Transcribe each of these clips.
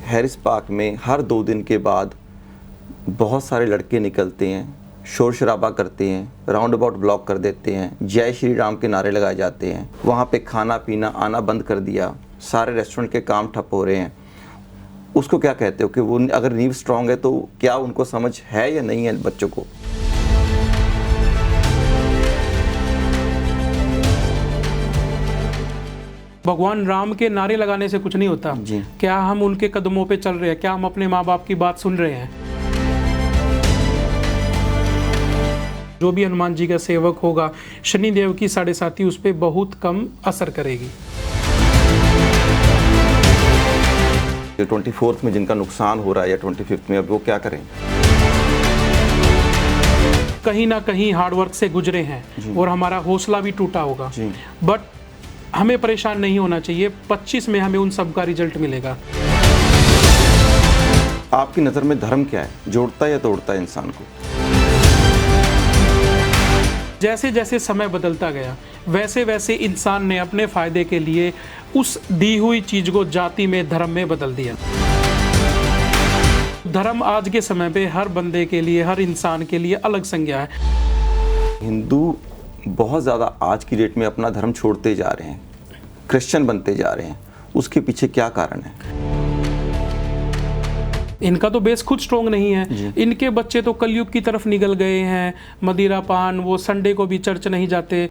Harris park में हर 2 दिन के बाद बहुत सारे लड़के निकलते हैं, शोर शराबा करते हैं, राउंड अबाउट ब्लॉक कर देते हैं, जय श्री राम के नारे लगाए जाते हैं। वहाँ पे खाना पीना आना बंद कर दिया, सारे रेस्टोरेंट के काम ठप हो रहे हैं। उसको क्या कहते हो कि वो अगर नींव स्ट्रांग है तो क्या उनको समझ है या नहीं है बच्चों को? भगवान राम के नारे लगाने से कुछ नहीं होता जी। क्या हम उनके कदमों पे चल रहे हैं? क्या हम अपने माँ बाप की बात सुन रहे हैं? जो भी हनुमान जी का सेवक होगा, शनिदेव की 7.5 उस पर बहुत कम असर करेगी। 24th में जिनका नुकसान हो रहा है या 25th में, अब वो क्या करें? कहीं ना कहीं हार्डवर्क से गुजरे हैं और हमारा हौसला भी टूटा होगा, बट हमें परेशान नहीं होना चाहिए। 25 में हमें उन सब का रिजल्ट मिलेगा। आपकी नज़र में धर्म क्या है? जोड़ता है या तोड़ता है इंसान को? जैसे जैसे समय बदलता गया वैसे वैसे इंसान ने अपने फायदे के लिए उस दी हुई चीज को जाति में, धर्म में बदल दिया। धर्म आज के समय पे हर बंदे के लिए, हर इंसान के लिए अलग संज्ञा है। हिंदू बहुत ज़्यादा आज की डेट में अपना धर्म छोड़ते जा रहे हैं, क्रिश्चियन बनते जा रहे हैं। उसके पीछे क्या कारण है? इनका तो बेस खुद स्ट्रोंग नहीं है। इनके बच्चे तो कलयुग की तरफ निकल गए हैं, मदिरा पान, वो संडे को भी चर्च नहीं जाते।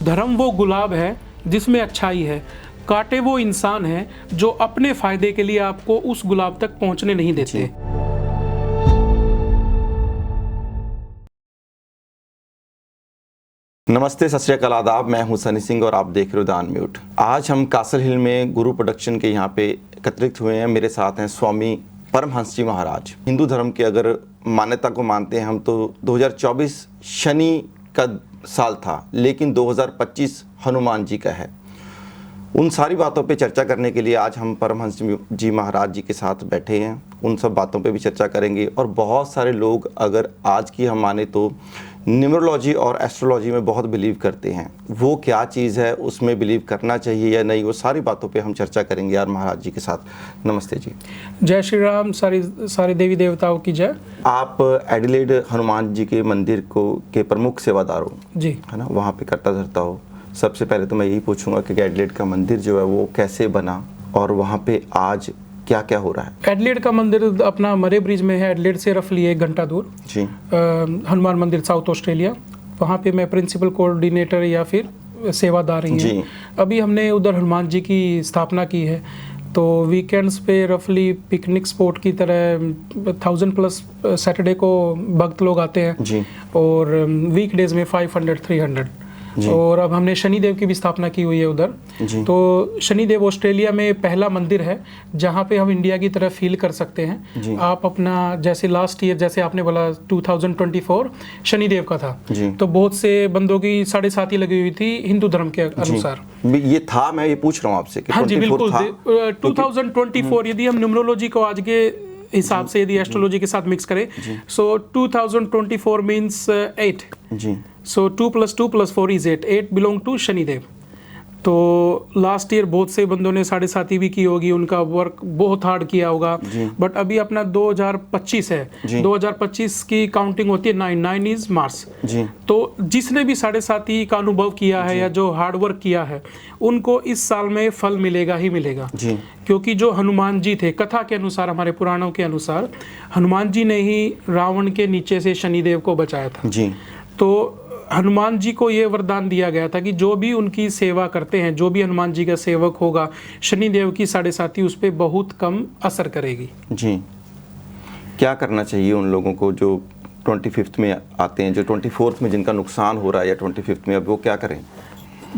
धर्म वो गुलाब है जिसमें अच्छाई है, कांटे वो इंसान है जो अपने फायदे के लिए आपको उस गुलाब तक पहुंचने नहीं देते। नमस्ते, सत श्री अकाल, आदाब। मैं हूं सनी सिंह और आप देख रहे हो द अनम्यूट। आज हम कासल हिल में गुरु प्रोडक्शन के यहाँ पे एकत्रित हुए हैं। मेरे साथ हैं स्वामी परमहंस जी महाराज। हिंदू धर्म की अगर मान्यता को मानते हैं हम तो 2024 शनि का साल था, लेकिन 2025 हनुमान जी का है। उन सारी बातों पे चर्चा करने के लिए आज हम परमहंस जी महाराज जी के साथ बैठे हैं। उन सब बातों पे भी चर्चा करेंगे। और बहुत सारे लोग अगर आज की हम माने तो न्यूमरोलॉजी और एस्ट्रोलॉजी में बहुत बिलीव करते हैं। वो क्या चीज़ है, उसमें बिलीव करना चाहिए या नहीं, वो सारी बातों पे हम चर्चा करेंगे यार महाराज जी के साथ। नमस्ते जी। जय श्री राम। सारे देवी देवताओं की जय। आप एडिलेड हनुमान जी के मंदिर के प्रमुख सेवादार हो जी, है ना, वहाँ पे करता धरता हो। सबसे पहले तो मैं यही पूछूंगा कि एडिलेड का मंदिर जो है वो कैसे बना और वहाँ पे आज क्या क्या हो रहा है? एडिलेड का मंदिर अपना मरे ब्रिज में है। एडिलेड से रफली 1 घंटा दूर जी। हनुमान मंदिर, साउथ ऑस्ट्रेलिया। वहाँ पे मैं प्रिंसिपल कोऑर्डिनेटर या फिर सेवादार ही हूँ। अभी हमने उधर हनुमान जी की स्थापना की है, तो वीकेंड्स पे रफली पिकनिक स्पॉट की तरह 1000+ सैटरडे को भक्त लोग आते हैं जी। और वीकडेज में 500-300। और अब हमने शनिदेव की भी स्थापना की हुई है उधर। तो शनिदेव ऑस्ट्रेलिया में पहला मंदिर है जहाँ पे हम इंडिया की तरह फील कर सकते हैं। आप अपना जैसे लास्ट ईयर, जैसे आपने बोला 2024 शनिदेव का था, तो बहुत से बंदों की 7.5 लगी हुई थी हिंदू धर्म के अनुसार। ये था, मैं ये पूछ रहा हूँ आपसे कि हाँ जी बिल्कुल। 2024 यदि हम न्यूमरोलॉजी को आज के हिसाब से यदि एस्ट्रोलॉजी के साथ मिक्स करें, सो 2024 means 8 ji. So 2 + 2 + 4 is 8. 8 belong to Shanidev. तो लास्ट ईयर बहुत से बंदों ने 7.5 भी की होगी, उनका वर्क बहुत हार्ड किया होगा। बट अभी अपना 2025 है, 2025 की काउंटिंग होती है 9 इज मार्स। तो जिसने भी 7.5 का अनुभव किया है या जो हार्ड वर्क किया है, उनको इस साल में फल मिलेगा ही मिलेगा। क्योंकि जो हनुमान जी थे, कथा के अनुसार, हमारे पुराणों के अनुसार, हनुमान जी ने ही रावण के नीचे से शनिदेव को बचाया था। तो हनुमान जी को ये वरदान दिया गया था कि जो भी उनकी सेवा करते हैं, जो भी हनुमान जी का सेवक होगा, शनिदेव की 7.5 उस पर बहुत कम असर करेगी। जी। क्या करना चाहिए उन लोगों को जो 25th में आते हैं, जो 24th में जिनका नुकसान हो रहा है या 25th में, अब वो क्या करें?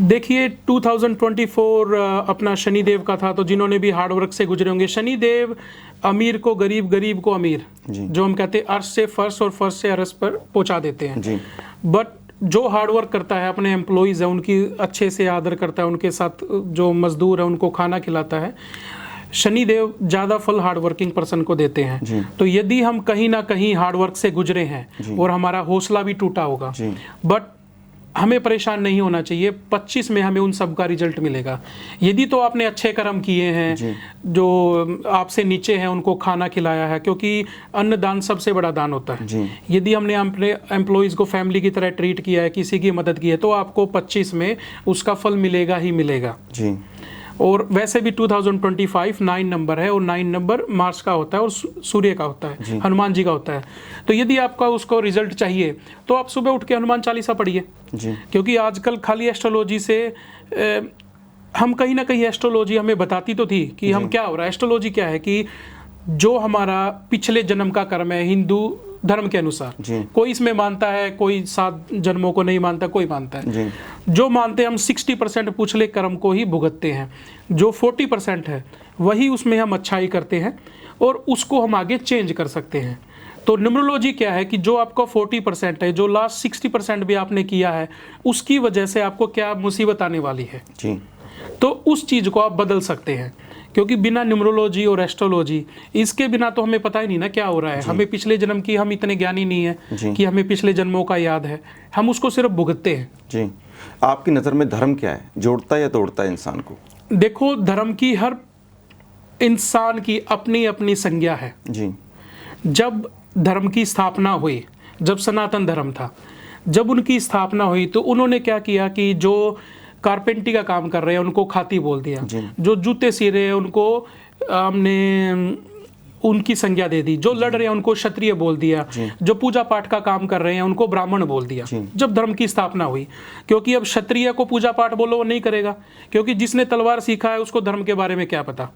देखिए 2024 अपना शनिदेव का था, तो जिन्होंने भी हार्ड वर्क से गुजरे होंगे, शनिदेव अमीर को गरीब, गरीब को अमीर, जो हम कहते हैं अर्श से फर्श और फर्श से अरश पर पहुंचा देते हैं। बट जो हार्ड वर्क करता है, अपने एम्प्लॉइज़ है उनकी अच्छे से आदर करता है, उनके साथ जो मजदूर है उनको खाना खिलाता है, शनिदेव ज़्यादा फल हार्ड वर्किंग पर्सन को देते हैं। तो यदि हम कहीं ना कहीं हार्ड वर्क से गुजरे हैं और हमारा हौसला भी टूटा होगा, बट हमें परेशान नहीं होना चाहिए। 25 में हमें उन सब का रिजल्ट मिलेगा। यदि तो आपने अच्छे कर्म किए हैं, जो आपसे नीचे हैं उनको खाना खिलाया है, क्योंकि अन्न दान सबसे बड़ा दान होता है। यदि हमने अपने एम्प्लॉयज़ को फैमिली की तरह ट्रीट किया है, किसी की मदद की है, तो आपको 25 में उसका फल मिलेगा ही मिलेगा जी। और वैसे भी 2025 9 नंबर है, और 9 नंबर मार्स का होता है और सूर्य का होता है, हनुमान जी का होता है। तो यदि आपका उसको रिजल्ट चाहिए तो आप सुबह उठ के हनुमान चालीसा पढ़िए, क्योंकि आजकल खाली एस्ट्रोलॉजी से हम कहीं ना कहीं एस्ट्रोलॉजी हमें बताती तो थी कि हम क्या हो रहा है। एस्ट्रोलॉजी क्या है कि जो हमारा पिछले जन्म का कर्म है हिंदू धर्म के अनुसार, कोई इसमें मानता है, कोई 7 जन्मों को नहीं मानता, कोई मानता है। जो मानते हैं हम 60% पिछले कर्म को ही भुगतते हैं, जो 40% है वही उसमें हम अच्छाई करते हैं और उसको हम आगे चेंज कर सकते हैं। तो न्यूमरोलॉजी क्या है कि जो आपका 40% है, जो लास्ट 60% भी आपने किया है, उसकी वजह से आपको क्या मुसीबत आने वाली है जी। तो उस चीज़ को आप बदल सकते हैं, क्योंकि बिना न्यूमरोलॉजी और एस्ट्रोलॉजी इसके बिना तो हमें पता ही नहीं ना क्या हो रहा है। हमें पिछले जन्म की, हम इतने ज्ञानी नहीं है कि हमें पिछले जन्मों का याद है, हम उसको सिर्फ भुगतते हैं जी। आपकी नज़र में धर्म क्या है, जोड़ता है या तोड़ता है इंसान को? देखो, धर्म की हर इंसान की अपनी अपनी संज्ञा है जी। जब धर्म की स्थापना हुई, जब सनातन धर्म था, जब उनकी स्थापना हुई तो उन्होंने क्या किया कि जो कारपेंटी का काम कर रहे हैं उनको खाती बोल दिया, जो जूते सी रहे हैं उनको हमने उनकी संज्ञा दे दी, जो लड़ रहे हैं उनको क्षत्रिय बोल दिया, जो पूजा पाठ का काम कर रहे हैं उनको ब्राह्मण बोल दिया जब धर्म की स्थापना हुई। क्योंकि अब क्षत्रिय को पूजा पाठ बोलो वो नहीं करेगा, क्योंकि जिसने तलवार सीखा है उसको धर्म के बारे में क्या पता।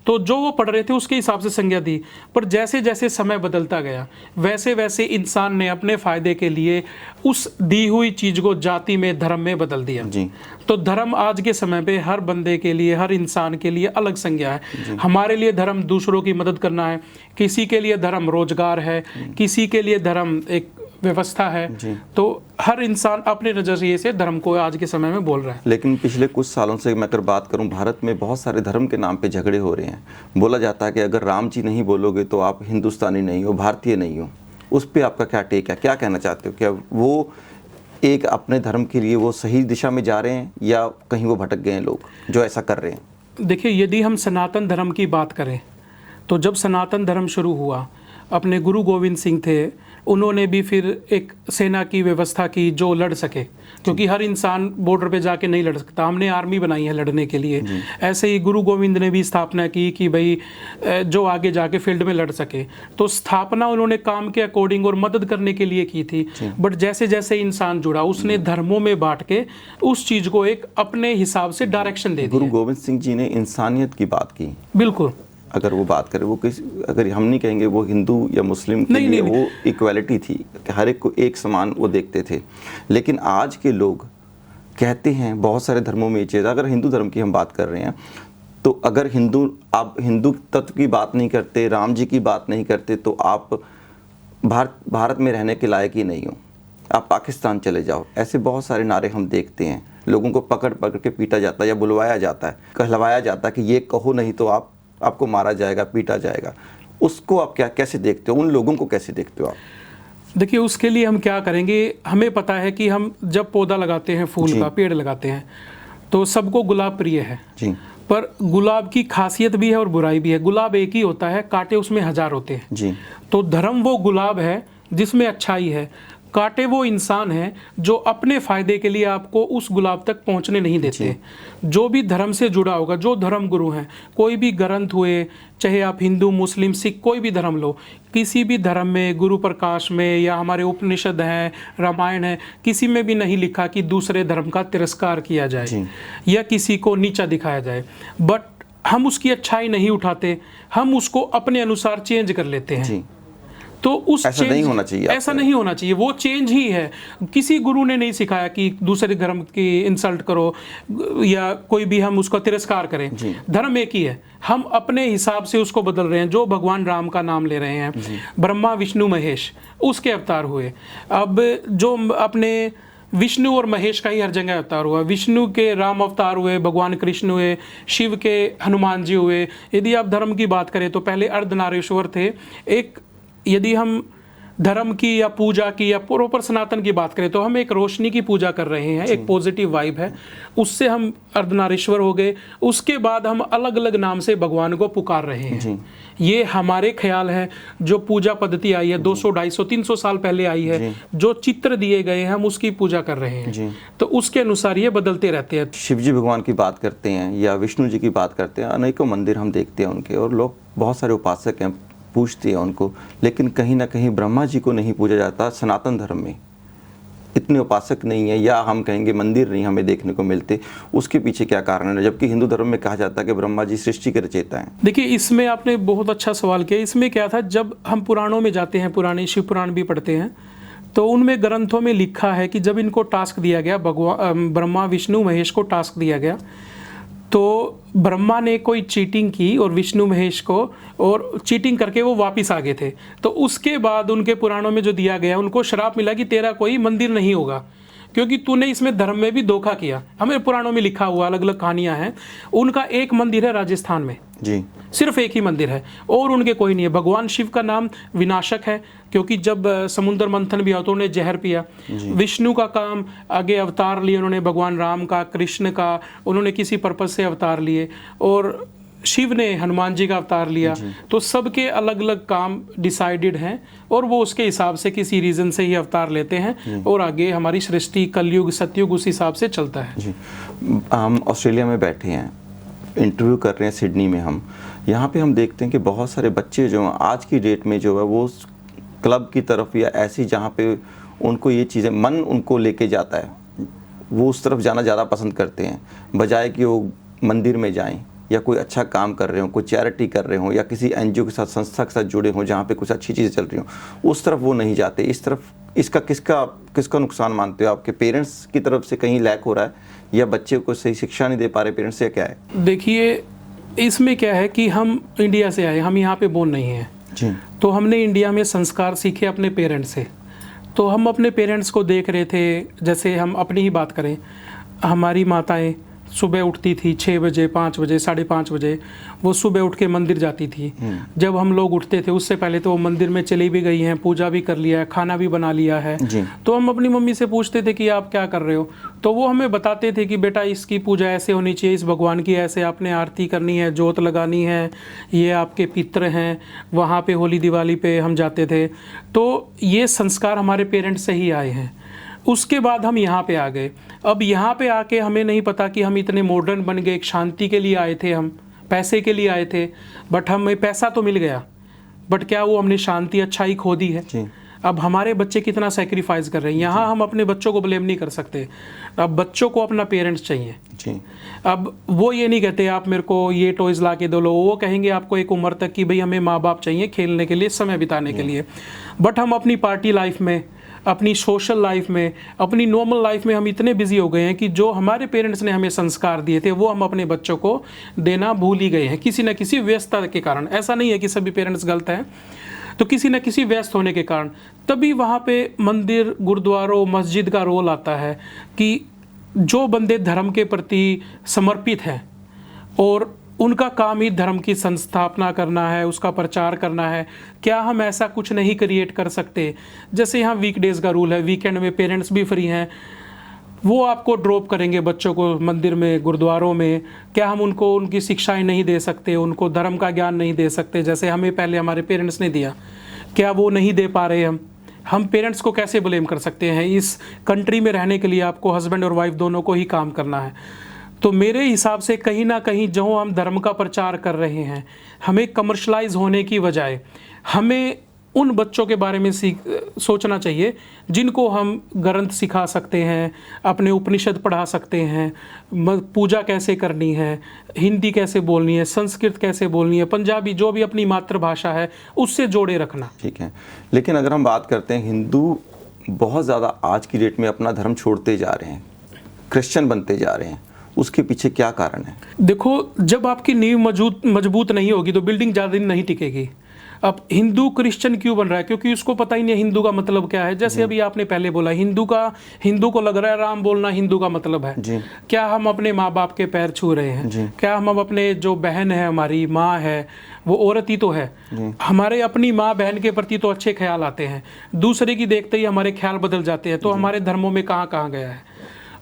तो जो वो पढ़ रहे थे उसके हिसाब से संज्ञा दी। पर जैसे जैसे समय बदलता गया वैसे वैसे इंसान ने अपने फायदे के लिए उस दी हुई चीज को जाति में, धर्म में बदल दिया जी। तो धर्म आज के समय पे हर बंदे के लिए, हर इंसान के लिए अलग संज्ञा है। हमारे लिए धर्म दूसरों की मदद करना है, किसी के लिए धर्म रोजगार है, किसी के लिए धर्म एक व्यवस्था है। तो हर इंसान अपने नजरिए से धर्म को आज के समय में बोल रहा है। लेकिन पिछले कुछ सालों से मैं अगर बात करूं, भारत में बहुत सारे धर्म के नाम पे झगड़े हो रहे हैं। बोला जाता है कि अगर राम जी नहीं बोलोगे तो आप हिंदुस्तानी नहीं हो, भारतीय नहीं हो। उस पर आपका क्या टेक है, क्या कहना चाहते हो? क्या वो एक अपने धर्म के लिए वो सही दिशा में जा रहे हैं या कहीं वो भटक गए हैं लोग जो ऐसा कर रहे हैं? देखिए, यदि हम सनातन धर्म की बात करें तो जब सनातन धर्म शुरू हुआ, अपने गुरु गोविंद सिंह थे, उन्होंने भी फिर एक सेना की व्यवस्था की जो लड़ सके, क्योंकि हर इंसान बॉर्डर पे जाके नहीं लड़ सकता। हमने आर्मी बनाई है लड़ने के लिए। ऐसे ही गुरु गोविंद ने भी स्थापना की कि भाई जो आगे जाके फील्ड में लड़ सके। तो स्थापना उन्होंने काम के अकॉर्डिंग और मदद करने के लिए की थी। बट जैसे जैसे इंसान जुड़ा, उसने धर्मों में बांट के उस चीज़ को एक अपने हिसाब से डायरेक्शन दे दी। गुरु गोविंद सिंह जी ने इंसानियत की बात की। बिल्कुल। अगर वो बात करें, वो किसी, अगर हम नहीं कहेंगे वो हिंदू या मुस्लिम के लिए वो इक्वालिटी थी कि हर एक को एक समान वो देखते थे। लेकिन आज के लोग कहते हैं बहुत सारे धर्मों में ये चीज़, अगर हिंदू धर्म की हम बात कर रहे हैं तो अगर आप हिंदू तत्व की बात नहीं करते, राम जी की बात नहीं करते, तो आप भारत में रहने के लायक ही नहीं हो, आप पाकिस्तान चले जाओ। ऐसे बहुत सारे नारे हम देखते हैं। लोगों को पकड़ पकड़ के पीटा जाता है या बुलवाया जाता है, कहलवाया जाता है कि ये कहो नहीं तो आपको मारा जाएगा, पीटा जाएगा। उसको आप कैसे देखते हो? उन लोगों को कैसे देखते हो आप? देखिए, उसके लिए हम क्या करेंगे, हमें पता है कि हम जब पौधा लगाते हैं, फूल का पेड़ लगाते हैं, तो सबको गुलाब प्रिय है जी। पर गुलाब की खासियत भी है और बुराई भी है। गुलाब एक ही होता है, कांटे उसमें 1000 होते हैं जी। तो धर्म वो गुलाब है जिसमें अच्छाई है, कांटे वो इंसान हैं जो अपने फायदे के लिए आपको उस गुलाब तक पहुंचने नहीं देते। जो भी धर्म से जुड़ा होगा, जो धर्म गुरु हैं, कोई भी ग्रंथ हुए, चाहे आप हिंदू, मुस्लिम, सिख, कोई भी धर्म लो, किसी भी धर्म में, गुरु प्रकाश में या हमारे उपनिषद हैं, रामायण है, किसी में भी नहीं लिखा कि दूसरे धर्म का तिरस्कार किया जाए या किसी को नीचा दिखाया जाए। बट हम उसकी अच्छाई नहीं उठाते, हम उसको अपने अनुसार चेंज कर लेते हैं। तो उस ऐसा नहीं होना चाहिए। ऐसा नहीं होना चाहिए, वो चेंज ही है। किसी गुरु ने नहीं सिखाया कि दूसरे धर्म की इंसल्ट करो या कोई भी हम उसका तिरस्कार करें। धर्म एक ही है, हम अपने हिसाब से उसको बदल रहे हैं। जो भगवान राम का नाम ले रहे हैं, ब्रह्मा विष्णु महेश उसके अवतार हुए। अब जो अपने विष्णु और महेश का ही हर जगह अवतार हुआ। विष्णु के राम अवतार हुए, भगवान कृष्ण हुए, शिव के हनुमान जी हुए। यदि आप धर्म की बात करें तो पहले अर्धनारीश्वर थे। एक यदि हम धर्म की या पूजा की या प्रॉपर सनातन की बात करें तो हम एक रोशनी की पूजा कर रहे हैं, एक पॉजिटिव वाइब है, उससे हम अर्धनारीश्वर हो गए। उसके बाद हम अलग अलग नाम से भगवान को पुकार रहे हैं। ये हमारे ख्याल है, जो पूजा पद्धति आई है 200, 250, 300 साल पहले आई है, जो चित्र दिए गए हैं हम उसकी पूजा कर रहे हैं, तो उसके अनुसार ये बदलते रहते हैं। शिव जी भगवान की बात करते हैं या विष्णु जी की बात करते हैं, अनेकों मंदिर हम देखते हैं उनके, और लोग बहुत सारे उपासक हैं, पूजते हैं उनको, लेकिन कहीं ना कहीं ब्रह्मा जी को नहीं पूजा जाता। सनातन धर्म में इतने उपासक नहीं है, या हम कहेंगे मंदिर नहीं हमें देखने को मिलते, उसके पीछे क्या कारण है, जबकि हिंदू धर्म में कहा जाता है कि ब्रह्मा जी सृष्टि के रचयिता हैं। देखिए, इसमें आपने बहुत अच्छा सवाल किया। इसमें क्या था, जब हम पुराणों में जाते हैं, पुराने शिव पुराण भी पढ़ते हैं, तो उनमें ग्रंथों में लिखा है कि जब इनको टास्क दिया गया, ब्रह्मा विष्णु महेश को टास्क दिया गया, तो ब्रह्मा ने कोई चीटिंग की और विष्णु महेश को, और चीटिंग करके वो वापस आ गए थे। तो उसके बाद उनके पुराणों में जो दिया गया, उनको श्राप मिला कि तेरा कोई मंदिर नहीं होगा, क्योंकि तूने इसमें धर्म में भी धोखा किया। हमें पुराणों में लिखा हुआ, अलग अलग कहानियां हैं। उनका एक मंदिर है राजस्थान में जी, सिर्फ एक ही मंदिर है, और उनके कोई नहीं है। भगवान शिव का नाम विनाशक है, क्योंकि जब समुद्र मंथन भी हुआ तो उन्होंने जहर पिया। विष्णु का काम, आगे अवतार लिए उन्होंने, भगवान राम का, कृष्ण का, उन्होंने किसी पर्पज से अवतार लिए, और शिव ने हनुमान जी का अवतार लिया। तो सबके अलग अलग काम डिसाइडेड हैं, और वो उसके हिसाब से किसी रीजन से ही अवतार लेते हैं, और आगे हमारी सृष्टि, कलयुग, सतयुग उस हिसाब से चलता है। जी, हम ऑस्ट्रेलिया में बैठे हैं, इंटरव्यू कर रहे हैं सिडनी में। हम यहाँ पे हम देखते हैं कि बहुत सारे बच्चे जो आज की डेट में जो है वो क्लब की तरफ या ऐसी जहाँ पे उनको ये चीज़ें मन उनको लेके जाता है, वो उस तरफ जाना ज़्यादा पसंद करते हैं, बजाय कि वो मंदिर में जाएं या कोई अच्छा काम कर रहे हो, कोई चैरिटी कर रहे हो, या किसी एनजीओ के साथ, संस्था के साथ जुड़े हो जहाँ पे कुछ अच्छी चीज़ें चल रही हो, उस तरफ वो नहीं जाते। इस तरफ इसका किसका नुकसान मानते हो? आपके पेरेंट्स की तरफ से कहीं लैक हो रहा है, या बच्चे को सही शिक्षा नहीं दे पा रहे पेरेंट्स, या क्या है? देखिए, इसमें क्या है कि हम इंडिया से आए, हम यहाँ पे बोर्न नहीं हैं जी, तो हमने इंडिया में संस्कार सीखे अपने पेरेंट्स से। तो हम अपने पेरेंट्स को देख रहे थे, जैसे हम अपनी ही बात करें, हमारी माताएं सुबह उठती थी 6 बजे, 5 बजे, 5:30 बजे, वो सुबह उठ के मंदिर जाती थी। जब हम लोग उठते थे उससे पहले तो वो मंदिर में चली भी गई हैं, पूजा भी कर लिया है, खाना भी बना लिया है। तो हम अपनी मम्मी से पूछते थे कि आप क्या कर रहे हो, तो वो हमें बताते थे कि बेटा इसकी पूजा ऐसे होनी चाहिए, इस भगवान की ऐसे आपने आरती करनी है, जोत लगानी है, ये आपके पितृ हैं, वहाँ पे होली दिवाली पे हम जाते थे। तो ये संस्कार हमारे पेरेंट्स से ही आए हैं। उसके बाद हम यहाँ पे आ गए। अब यहाँ पे आके हमें नहीं पता कि हम इतने मॉडर्न बन गए। एक शांति के लिए आए थे, हम पैसे के लिए आए थे, बट हमें पैसा तो मिल गया, बट क्या वो हमने शांति, अच्छाई खो दी है? अब हमारे बच्चे कितना सेक्रीफाइस कर रहे हैं, यहाँ हम अपने बच्चों को ब्लेम नहीं कर सकते। अब बच्चों को अपना पेरेंट्स चाहिए जी। अब वो ये नहीं कहते आप मेरे को ये टॉयज़ ला के दो, लो, वो कहेंगे आपको एक उम्र तक कि भाई हमें माँ बाप चाहिए खेलने के लिए, समय बिताने के लिए। बट हम अपनी पार्टी लाइफ में, अपनी सोशल लाइफ में, अपनी नॉर्मल लाइफ में हम इतने बिजी हो गए हैं कि जो हमारे पेरेंट्स ने हमें संस्कार दिए थे वो हम अपने बच्चों को देना भूल ही गए हैं, किसी न किसी व्यस्तता के कारण। ऐसा नहीं है कि सभी पेरेंट्स गलत हैं, तो किसी न किसी व्यस्त होने के कारण। तभी वहाँ पे मंदिर, गुरुद्वारों, मस्जिद का रोल आता है कि जो बंदे धर्म के प्रति समर्पित हैं और उनका काम ही धर्म की संस्थापना करना है, उसका प्रचार करना है, क्या हम ऐसा कुछ नहीं क्रिएट कर सकते? जैसे यहाँ वीकडेज़ का रूल है, वीकेंड में पेरेंट्स भी फ्री हैं, वो आपको ड्रॉप करेंगे बच्चों को मंदिर में, गुरुद्वारों में। क्या हम उनको उनकी शिक्षाएं नहीं दे सकते, उनको धर्म का ज्ञान नहीं दे सकते जैसे हमें पहले हमारे पेरेंट्स ने दिया? क्या वो नहीं दे पा रहे? हम पेरेंट्स को कैसे ब्लेम कर सकते हैं? इस कंट्री में रहने के लिए आपको हस्बैंड और वाइफ दोनों को ही काम करना है। तो मेरे हिसाब से कहीं ना कहीं जो हम धर्म का प्रचार कर रहे हैं, हमें कमर्शलाइज होने की बजाय हमें उन बच्चों के बारे में सोचना चाहिए जिनको हम ग्रंथ सिखा सकते हैं, अपने उपनिषद पढ़ा सकते हैं, पूजा कैसे करनी है, हिंदी कैसे बोलनी है, संस्कृत कैसे बोलनी है, पंजाबी, जो भी अपनी मातृभाषा है उससे जोड़े रखना। ठीक है, लेकिन अगर हम बात करते हैं, हिंदू बहुत ज़्यादा आज की डेट में अपना धर्म छोड़ते जा रहे हैं, क्रिश्चियन बनते जा रहे हैं, उसके पीछे क्या कारण है? देखो, जब आपकी नींव मजबूत नहीं होगी तो बिल्डिंग ज़्यादा दिन नहीं टिकेगी। अब हिंदू क्रिश्चियन क्यों बन रहा है? क्योंकि उसको पता ही नहीं हिंदू का मतलब क्या है। जैसे अभी आपने पहले बोला, हिंदू को लग रहा है राम बोलना हिंदू का मतलब है। क्या हम अपने माँ बाप के पैर छू रहे हैं? क्या हम अपने जो बहन है, हमारी माँ है, वो औरत ही तो है। हमारे अपनी माँ बहन के प्रति तो अच्छे ख्याल आते हैं, दूसरे की देखते ही हमारे ख्याल बदल जाते हैं। तो हमारे धर्मों में कहाँ कहाँ गया है?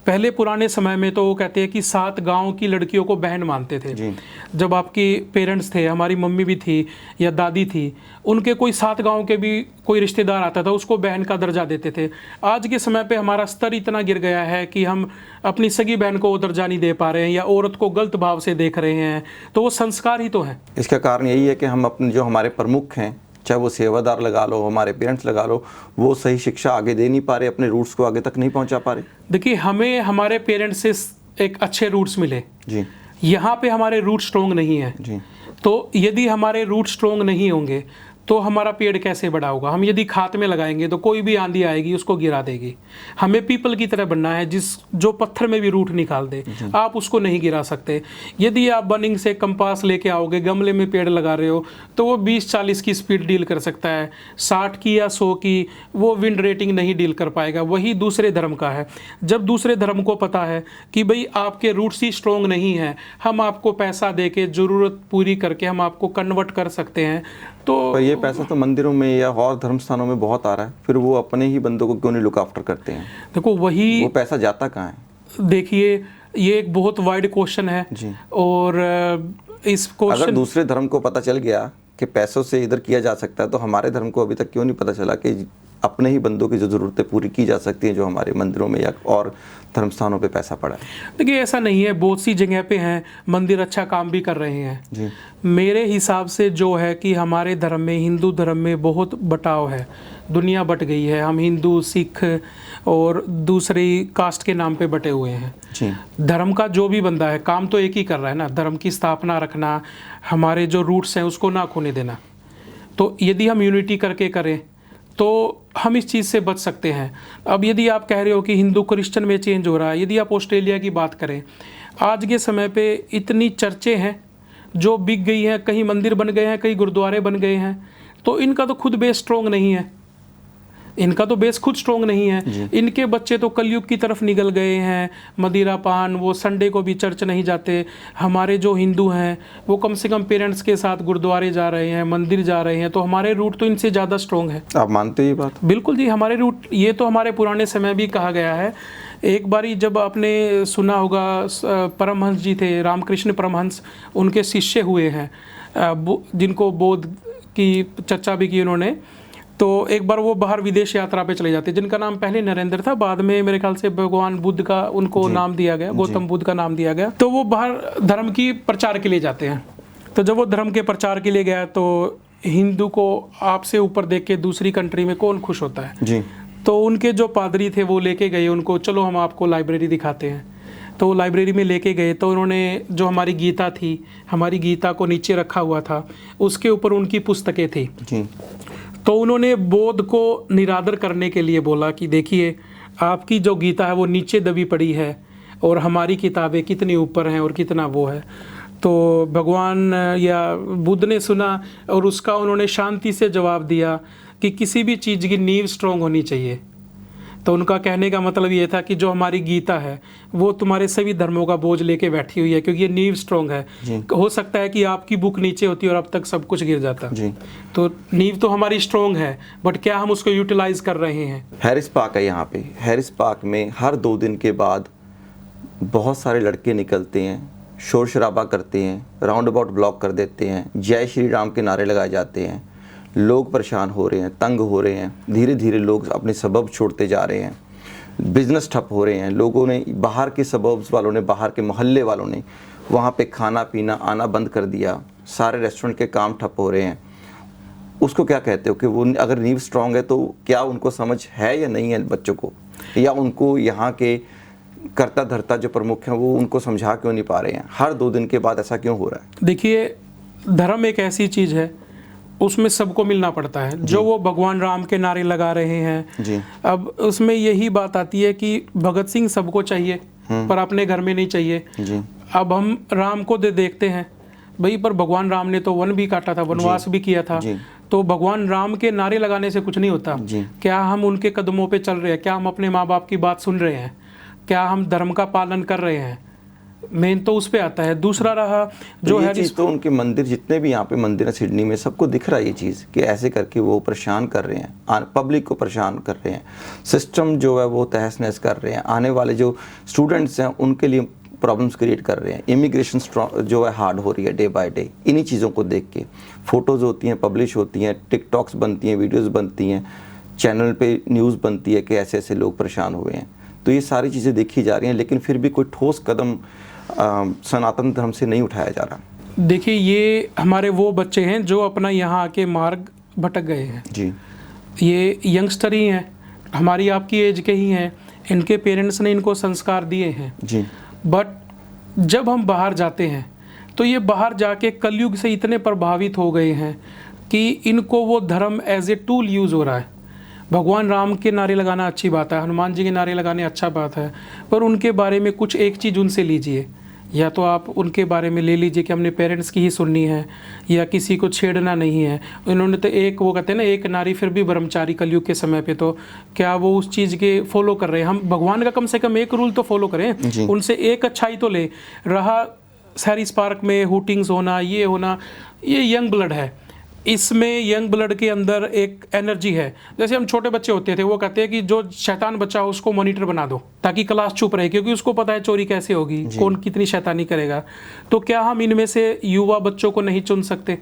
पहले पुराने समय में तो वो कहते हैं कि 7 गांव की लड़कियों को बहन मानते थे। जब आपकी पेरेंट्स थे, हमारी मम्मी भी थी या दादी थी, उनके कोई 7 गांव के भी कोई रिश्तेदार आता था, उसको बहन का दर्जा देते थे। आज के समय पे हमारा स्तर इतना गिर गया है कि हम अपनी सगी बहन को वो दर्जा नहीं दे पा रहे हैं, या औरत को गलत भाव से देख रहे हैं। तो वो संस्कार ही तो है। इसका कारण यही है कि हम अपने जो हमारे प्रमुख हैं, चाहे वो सेवादार लगा लो, हमारे पेरेंट्स लगा लो, वो सही शिक्षा आगे दे नहीं पा रहे, अपने रूट्स को आगे तक नहीं पहुंचा पा रहे। देखिए, हमें हमारे पेरेंट्स से एक अच्छे रूट्स मिले जी। यहाँ पे हमारे रूट स्ट्रॉन्ग नहीं है जी। तो यदि हमारे रूट स्ट्रॉन्ग नहीं होंगे तो हमारा पेड़ कैसे बड़ा होगा? हम यदि खात में लगाएंगे तो कोई भी आंधी आएगी उसको गिरा देगी। हमें पीपल की तरह बनना है, जो पत्थर में भी रूट निकाल दे, आप उसको नहीं गिरा सकते। यदि आप बनिंग से कंपास लेके आओगे, गमले में पेड़ लगा रहे हो, तो वो 20-40 की स्पीड डील कर सकता है, 60 की या 100 की वो विंड रेटिंग नहीं डील कर पाएगा। वही दूसरे धर्म का है। जब दूसरे धर्म को पता है कि भाई आपके रूट्स ही स्ट्रॉन्ग नहीं है, हम आपको पैसा दे के ज़रूरत पूरी करके हम आपको कन्वर्ट कर सकते हैं। तो ये पैसा तो मंदिरों में या और धर्म स्थानों में बहुत आ रहा है, फिर वो अपने ही बंदों को क्यों नहीं लुक आफ्टर करते हैं? देखो, वो पैसा जाता कहाँ है? देखिए, ये एक बहुत वाइड क्वेश्चन है जी। और इस क्वेश्चन, अगर दूसरे धर्म को पता चल गया कि पैसों से इधर किया जा सकता है, तो हमारे धर्म को अभी तक क्यों नहीं पता चला कि अपने ही बंदों की जो ज़रूरतें पूरी की जा सकती हैं, जो हमारे मंदिरों में या और धर्म स्थानों पे पैसा पड़ा है? देखिए, ऐसा नहीं है, बहुत सी जगह पे हैं मंदिर अच्छा काम भी कर रहे हैं जी। मेरे हिसाब से जो है कि हमारे धर्म में, हिंदू धर्म में बहुत बटाव है, दुनिया बट गई है। हम हिंदू, सिख और दूसरी कास्ट के नाम पे बटे हुए हैं जी। धर्म का जो भी बंदा है काम तो एक ही कर रहा है ना, धर्म की स्थापना रखना, हमारे जो रूट्स हैं उसको ना खोने देना। तो यदि हम यूनिटी करके करें तो हम इस चीज़ से बच सकते हैं। अब यदि आप कह रहे हो कि हिंदू क्रिश्चियन में चेंज हो रहा है, यदि आप ऑस्ट्रेलिया की बात करें, आज के समय पे इतनी चर्चें हैं जो बिक गई हैं, कहीं मंदिर बन गए हैं, कहीं गुरुद्वारे बन गए हैं। तो इनका तो खुद बेस स्ट्रॉन्ग नहीं है, इनका तो बेस खुद स्ट्रॉन्ग नहीं है। इनके बच्चे तो कलयुग की तरफ निकल गए हैं, मदिरा पान, वो संडे को भी चर्च नहीं जाते। हमारे जो हिंदू हैं वो कम से कम पेरेंट्स के साथ गुरुद्वारे जा रहे हैं, मंदिर जा रहे हैं। तो हमारे रूट तो इनसे ज़्यादा स्ट्रॉन्ग है। आप मानते हैं ये बात? बिल्कुल जी, हमारे रूट, ये तो हमारे पुराने समय भी कहा गया है। एक बारी जब आपने सुना होगा, परमहंस जी थे, रामकृष्ण परमहंस, उनके शिष्य हुए हैं जिनको बौद्ध की चर्चा भी की उन्होंने। तो एक बार वो बाहर विदेश यात्रा पे चले जाते, जिनका नाम पहले नरेंद्र था, बाद में मेरे ख्याल से भगवान बुद्ध का उनको नाम दिया गया, गौतम बुद्ध का नाम दिया गया। तो वो बाहर धर्म की प्रचार के लिए जाते हैं। तो जब वो धर्म के प्रचार के लिए गया तो हिंदू को आपसे ऊपर देख के दूसरी कंट्री में कौन खुश होता है जी। तो उनके जो पादरी थे वो लेके गए उनको, चलो हम आपको लाइब्रेरी दिखाते हैं। तो वो लाइब्रेरी में लेके गए तो उन्होंने जो हमारी गीता थी, हमारी गीता को नीचे रखा हुआ था, उसके ऊपर उनकी पुस्तकें थी जी। तो उन्होंने बौद्ध को निरादर करने के लिए बोला कि देखिए, आपकी जो गीता है वो नीचे दबी पड़ी है और हमारी किताबें कितनी ऊपर हैं और कितना वो है। तो भगवान या बुद्ध ने सुना और उसका उन्होंने शांति से जवाब दिया कि किसी भी चीज़ की नींव स्ट्रॉन्ग होनी चाहिए। तो उनका कहने का मतलब ये था कि जो हमारी गीता है वो तुम्हारे सभी धर्मों का बोझ लेके बैठी हुई है, क्योंकि ये नींव स्ट्रॉन्ग है। हो सकता है कि आपकी बुक नीचे होती और अब तक सब कुछ गिर जाता जी। तो नींव तो हमारी स्ट्रॉन्ग है, बट क्या हम उसको यूटिलाइज कर रहे हैं? हैरिस पार्क है यहाँ पे, हैरिस पार्क में हर 2 दिन के बाद बहुत सारे लड़के निकलते हैं, शोर शराबा करते हैं, राउंड अबाउट ब्लॉक कर देते हैं, जय श्री राम के नारे लगाए जाते हैं। लोग परेशान हो रहे हैं, तंग हो रहे हैं, धीरे धीरे लोग अपने सबब छोड़ते जा रहे हैं, बिजनेस ठप हो रहे हैं। लोगों ने, बाहर के सबब्स वालों ने, बाहर के मोहल्ले वालों ने वहाँ पे खाना पीना आना बंद कर दिया, सारे रेस्टोरेंट के काम ठप हो रहे हैं। उसको क्या कहते हो कि वो अगर नींव स्ट्रॉन्ग है तो क्या उनको समझ है या नहीं है बच्चों को, या उनको यहाँ के कर्ता धर्ता जो प्रमुख हैं वो उनको समझा क्यों नहीं पा रहे हैं? हर 2 दिन के बाद ऐसा क्यों हो रहा है? देखिए, धर्म एक ऐसी चीज़ है, उसमें सबको मिलना पड़ता है। जो वो भगवान राम के नारे लगा रहे हैं जी। अब उसमें यही बात आती है कि भगत सिंह सबको चाहिए पर अपने घर में नहीं चाहिए जी। अब हम राम को देखते हैं भाई, पर भगवान राम ने तो वन भी काटा था, वनवास भी किया था। तो भगवान राम के नारे लगाने से कुछ नहीं होता। क्या हम उनके कदमों पे चल रहे हैं? क्या हम अपने माँ बाप की बात सुन रहे हैं? क्या हम धर्म का पालन कर रहे हैं? मेन तो उस पे आता है। दूसरा रहा जो है चीज़, तो उनके मंदिर जितने भी यहाँ पे मंदिर है सिडनी में, सबको दिख रहा है ये चीज़ कि ऐसे करके वो परेशान कर रहे हैं, पब्लिक को परेशान कर रहे हैं, सिस्टम जो है वो तहस नहस कर रहे हैं, आने वाले जो स्टूडेंट्स हैं उनके लिए प्रॉब्लम्स क्रिएट कर रहे हैं, इमिग्रेशन जो है हार्ड हो रही है डे बाय डे। इन्हीं चीज़ों को देख के फ़ोटोज़ होती हैं, पब्लिश होती हैं, टिकटॉक्स बनती हैं, वीडियोज़ बनती हैं, चैनल पे न्यूज़ बनती है कि ऐसे ऐसे लोग परेशान हुए हैं। तो ये सारी चीज़ें देखी जा रही हैं, लेकिन फिर भी कोई ठोस कदम सनातन धर्म से नहीं उठाया जा रहा। देखिए, ये हमारे वो बच्चे हैं जो अपना यहाँ आके मार्ग भटक गए हैं जी। ये यंगस्टर ही हैं, हमारी आपकी एज के ही हैं, इनके पेरेंट्स ने इनको संस्कार दिए हैं जी। बट जब हम बाहर जाते हैं तो ये बाहर जाके कलयुग से इतने प्रभावित हो गए हैं कि इनको वो धर्म एज ए टूल यूज़ हो रहा है। भगवान राम के नारे लगाना अच्छी बात है, हनुमान जी के नारे लगाने अच्छा बात है, पर उनके बारे में कुछ एक चीज़ उनसे लीजिए। या तो आप उनके बारे में ले लीजिए कि हमने पेरेंट्स की ही सुननी है या किसी को छेड़ना नहीं है। इन्होंने तो एक वो कहते हैं ना, एक नारी फिर भी ब्रह्मचारी कलयुग के समय पे, तो क्या वो उस चीज़ के फॉलो कर रहे हैं? हम भगवान का कम से कम एक रूल तो फॉलो करें, उनसे एक अच्छाई तो ले। रहा सैरिस पार्क में हुटिंग्स होना, ये होना, ये यंग ब्लड है, इसमें यंग ब्लड के अंदर एक एनर्जी है। जैसे हम छोटे बच्चे होते थे, वो कहते हैं कि जो शैतान बच्चा हो उसको मॉनिटर बना दो ताकि क्लास चुप रहे, क्योंकि उसको पता है चोरी कैसे होगी, कौन कितनी शैतानी करेगा। तो क्या हम इनमें से युवा बच्चों को नहीं चुन सकते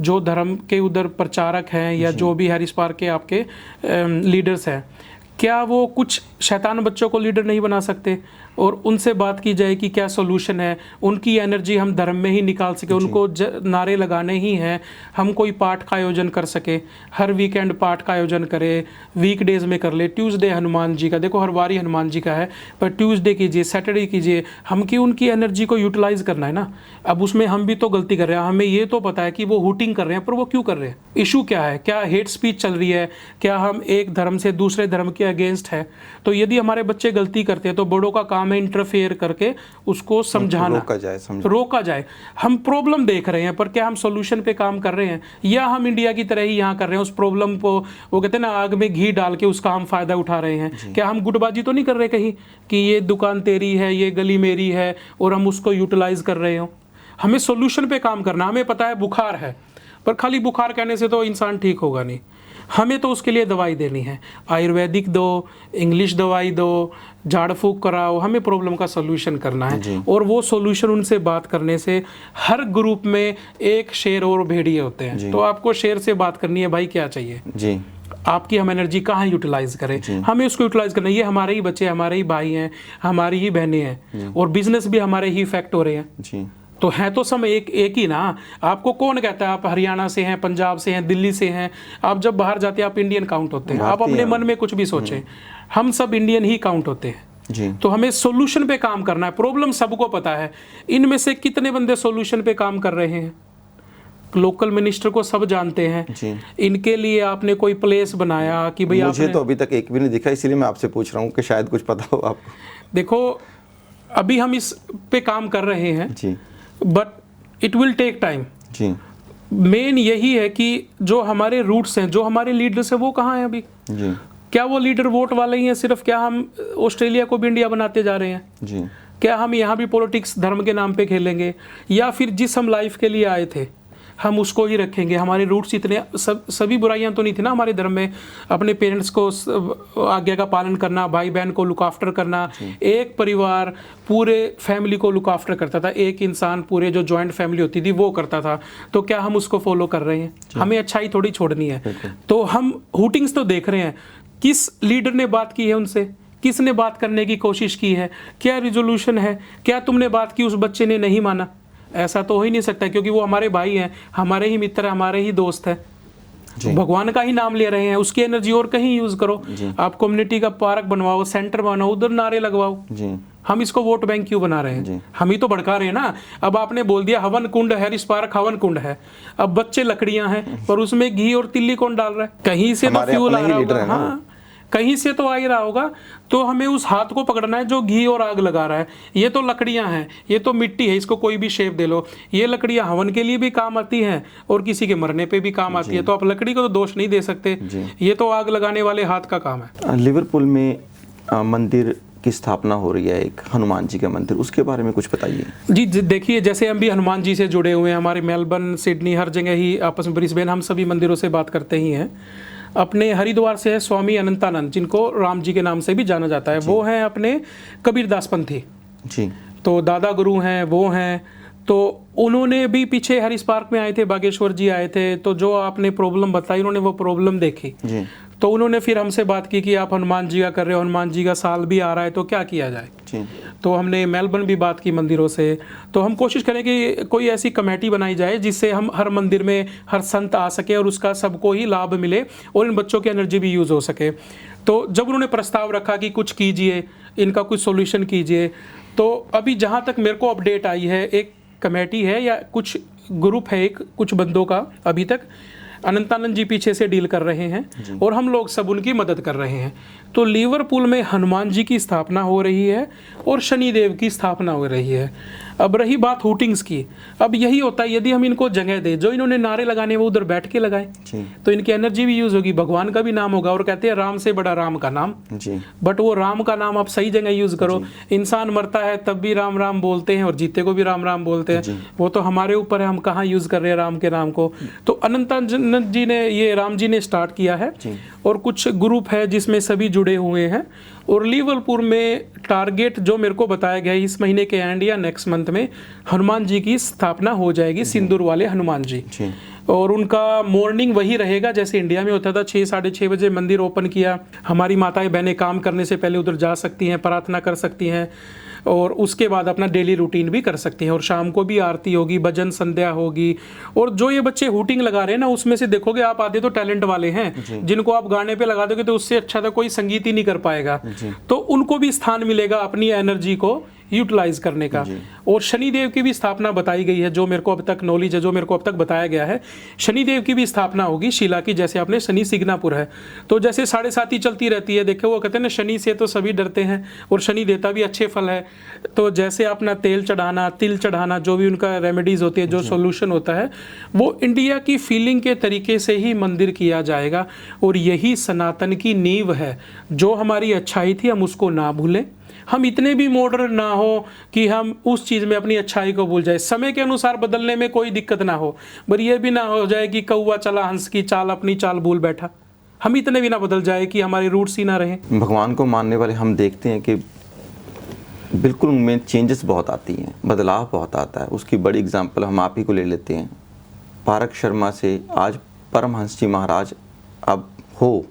जो धर्म के उधर प्रचारक हैं या जो भी हैरिस पार्क के आपके लीडर्स हैं? क्या वो कुछ शैतान बच्चों को लीडर नहीं बना सकते और उनसे बात की जाए कि क्या सोल्यूशन है? उनकी एनर्जी हम धर्म में ही निकाल सके, उनको नारे लगाने ही हैं। हम कोई पाठ का आयोजन कर सके, हर वीकेंड पाठ का आयोजन करें, वीकडेज में कर ले। ट्यूसडे हनुमान जी का, देखो हर बारी हनुमान जी का है, पर ट्यूसडे कीजिए, सैटरडे कीजिए। हम की उनकी एनर्जी को यूटिलाइज करना है ना। अब उसमें हम भी तो गलती कर रहे हैं, हमें ये तो पता है कि वो हुटिंग कर रहे हैं, पर वो क्यों कर रहे हैं? इशू क्या है? क्या हेट स्पीच चल रही है? क्या हम एक धर्म से दूसरे धर्म के अगेंस्ट है? तो यदि हमारे बच्चे गलती करते हैं तो बड़ों का काम है इंटरफेयर करके उसको समझाना, रोका जाए। हम प्रॉब्लम देख रहे हैं पर क्या हम सॉल्यूशन पे काम कर रहे हैं? या हम इंडिया की तरह ही यहाँ कर रहे हैं, उस प्रॉब्लम को वो कहते हैं ना आग में घी डाल के उसका हम फायदा उठा रहे हैं? क्या हम गुटबाजी तो नहीं कर रहे कहीं कि ये दुकान तेरी है, ये गली मेरी है और हम उसको यूटिलाइज कर रहे हो? हमें सॉल्यूशन पे काम करना। हमें पता है बुखार है, पर खाली बुखार कहने से तो इंसान ठीक होगा नहीं, हमें तो उसके लिए दवाई देनी है। आयुर्वेदिक दो, इंग्लिश दवाई दो, झाड़ फूक कराओ, हमें प्रॉब्लम का सोल्यूशन करना है। और वो सोल्यूशन उनसे बात करने से, हर ग्रुप में एक शेर और भेड़िए होते हैं, तो आपको शेर से बात करनी है, भाई क्या चाहिए जी, आपकी हम एनर्जी कहाँ यूटिलाइज करें, हमें उसको यूटिलाइज करना है। ये हमारे ही बच्चे, हमारे ही भाई हैं, हमारी ही बहनें हैं और बिजनेस भी हमारे ही इफेक्ट हो रहे हैं जी। तो है तो सब एक ही ना। आपको कौन कहता है आप हरियाणा से हैं, पंजाब से हैं, दिल्ली से हैं? आप जब बाहर जाते हैं आप इंडियन काउंट होते हैं। आप अपने मन में कुछ भी सोचें, हम सब इंडियन ही काउंट होते हैं जी। तो हमें सॉल्यूशन पे काम करना है। प्रॉब्लम सबको पता है, इनमें से कितने बंदे सॉल्यूशन पे काम कर रहे हैं? लोकल मिनिस्टर को सब जानते हैं जी। इनके लिए आपने कोई प्लेस बनाया कि भाई? मुझे तो अभी तक एक भी नहीं दिखा, इसीलिए मैं आपसे पूछ रहा हूँ कि शायद कुछ पता हो आपको। देखो, अभी हम इस पे काम कर रहे हैं जी, but it will take time जी। मेन यही है कि जो हमारे रूट्स हैं, जो हमारे लीडर्स हैं, वो कहाँ हैं अभी जी? क्या वो लीडर वोट वाले ही हैं सिर्फ? क्या हम ऑस्ट्रेलिया को भी इंडिया बनाते जा रहे हैं जी? क्या हम यहाँ भी पॉलिटिक्स धर्म के नाम पे खेलेंगे? या फिर जिस हम लाइफ के लिए आए थे हम उसको ही रखेंगे? हमारे रूट्स इतने सभी बुराइयां तो नहीं थी ना हमारे धर्म में। अपने पेरेंट्स को आज्ञा का पालन करना, भाई बहन को लुक आफ्टर करना, एक परिवार पूरे फैमिली को लुक आफ्टर करता था, एक इंसान पूरे जो जॉइंट फैमिली होती थी वो करता था। तो क्या हम उसको फॉलो कर रहे हैं? हमें अच्छाई थोड़ी छोड़नी है। तो हम हुटिंग्स तो देख रहे हैं, किस लीडर ने बात की है उनसे? किसने बात करने की कोशिश की है? क्या रिजोल्यूशन है? क्या तुमने बात की, उस बच्चे ने नहीं माना? ऐसा तो हो ही नहीं सकता, क्योंकि वो हमारे भाई हैं, हमारे ही मित्र, हमारे ही दोस्त हैं। भगवान का ही नाम ले रहे हैं, उसकी एनर्जी और कहीं यूज करो। आप कम्युनिटी का पार्क बनवाओ, सेंटर बनाओ, उधर नारे लगवाओ जी। हम इसको वोट बैंक क्यों बना रहे हैं? हम ही तो भड़का रहे हैं ना। अब आपने बोल दिया हवन कुंड, हैरिस पार्क हवन कुंड है, अब बच्चे लकड़ियां हैं पर उसमें घी और तिल्ली कौन डाल रहा है? कहीं से तो फ्यूल आ रहा होगा। हाँ, कहीं से तो आ ही रहा होगा, तो हमें उस हाथ को पकड़ना है जो घी और आग लगा रहा है। ये तो लकड़ियां हैं, ये तो मिट्टी है, इसको कोई भी शेप दे लो। ये लकड़ियां हवन के लिए भी काम आती हैं और किसी के मरने पे भी काम आती है, तो आप लकड़ी को तो दोष नहीं दे सकते, ये तो आग लगाने वाले हाथ का काम है। लिवरपूल में मंदिर की स्थापना हो रही है, एक हनुमान जी का मंदिर, उसके बारे में कुछ बताइए। जी देखिए, जैसे हम भी हनुमान जी से जुड़े हुए हैं, हमारे मेलबर्न, सिडनी, हर जगह ही आपस में, ब्रिस्बेन, हम सभी मंदिरों से बात करते ही हैं। अपने हरिद्वार से है स्वामी अनंतानंद, जिनको राम जी के नाम से भी जाना जाता है, वो हैं अपने कबीरदास पंथी जी, तो दादा गुरु हैं वो हैं। तो उन्होंने भी पीछे हरीश पार्क में आए थे, बागेश्वर जी आए थे, तो जो आपने प्रॉब्लम बताई उन्होंने वो प्रॉब्लम देखी जी, तो उन्होंने फिर हमसे बात की कि आप हनुमान जी का कर रहे हो, हनुमान जी का साल भी आ रहा है, तो क्या किया जाए जी। तो हमने मेलबर्न भी बात की मंदिरों से, तो हम कोशिश करें कि कोई ऐसी कमेटी बनाई जाए जिससे हम हर मंदिर में हर संत आ सके और उसका सबको ही लाभ मिले और इन बच्चों की एनर्जी भी यूज़ हो सके। तो जब उन्होंने प्रस्ताव रखा कि कुछ कीजिए, इनका कुछ सॉल्यूशन कीजिए, तो अभी जहाँ तक मेरे को अपडेट आई है, एक कमेटी है या कुछ ग्रुप है, एक कुछ बंदों का, अभी तक अनंतानंद जी पीछे से डील कर रहे हैं और हम लोग सब उनकी मदद कर रहे हैं। तो लिवरपूल में हनुमान जी की स्थापना हो रही है और शनिदेव की स्थापना हो रही है। अब रही बात हुटिंग्स की, अब यही होता है, यदि हम इनको जगह दें, जो इन्होंने नारे लगाने वो उधर बैठ के लगाए तो इनकी एनर्जी भी यूज़ होगी, भगवान का भी नाम होगा, और कहते हैं राम से बड़ा राम का नाम जी। बट वो राम का नाम आप सही जगह यूज़ करो। इंसान मरता है तब भी राम राम बोलते हैं और जीते को भी राम राम बोलते हैं, वो तो हमारे ऊपर है हम कहाँ यूज़ कर रहे हैं राम के नाम को। तो अनंतानंद जी ने, ये राम जी ने स्टार्ट किया है और कुछ ग्रुप है जिसमें सभी जुड़े हुए हैं। और लिवरपूल में टारगेट जो मेरे को बताया गया है, इस महीने के एंड या नेक्स्ट मंथ में हनुमान जी की स्थापना हो जाएगी, सिंदूर वाले हनुमान जी। और उनका मॉर्निंग वही रहेगा जैसे इंडिया में होता था, 6 साढ़े 6 बजे मंदिर ओपन किया, हमारी माताएं बहनें काम करने से पहले उधर जा सकती हैं, प्रार्थना कर सकती हैं और उसके बाद अपना डेली रूटीन भी कर सकती हैं। और शाम को भी आरती होगी, भजन संध्या होगी। और जो ये बच्चे हुटिंग लगा रहे हैं ना, उसमें से देखोगे आप आधे तो टैलेंट वाले हैं, जिनको आप गाने पे लगा दोगे तो उससे अच्छा तो कोई संगीत ही नहीं कर पाएगा। तो उनको भी स्थान मिलेगा अपनी एनर्जी को यूटिलाइज करने का। और शनिदेव की भी स्थापना बताई गई है, जो मेरे को अब तक नॉलेज है, जो मेरे को अब तक बताया गया है, शनिदेव की भी स्थापना होगी शिला की, जैसे आपने शनि सिग्नापुर है तो जैसे 7.5 चलती रहती है। देखो वो कहते हैं ना, शनि से तो सभी डरते हैं और शनि देता भी अच्छे फल है। तो जैसे अपना तेल चढ़ाना, तिल चढ़ाना, जो भी उनका रेमेडीज होती है, जो सोल्यूशन होता है, वो इंडिया की फीलिंग के तरीके से ही मंदिर किया जाएगा। और यही सनातन की नींव है। जो हमारी अच्छाई थी हम उसको ना भूलें, हम इतने भी मॉडर्न ना हो कि हम उस चीज़ में अपनी अच्छाई को भूल जाए। समय के अनुसार बदलने में कोई दिक्कत ना हो, पर ये भी ना हो जाए कि कौवा चला हंस की चाल, अपनी चाल भूल बैठा। हम इतने भी ना बदल जाए कि हमारे रूट्स ही ना रहे। भगवान को मानने वाले हम देखते हैं कि बिल्कुल उनमें चेंजेस बहुत आती हैं, बदलाव बहुत आता है। उसकी बड़ी एग्जांपल हम आप ही को ले लेते हैं। पारक शर्मा से आज परमहंस जी महाराज अब हो,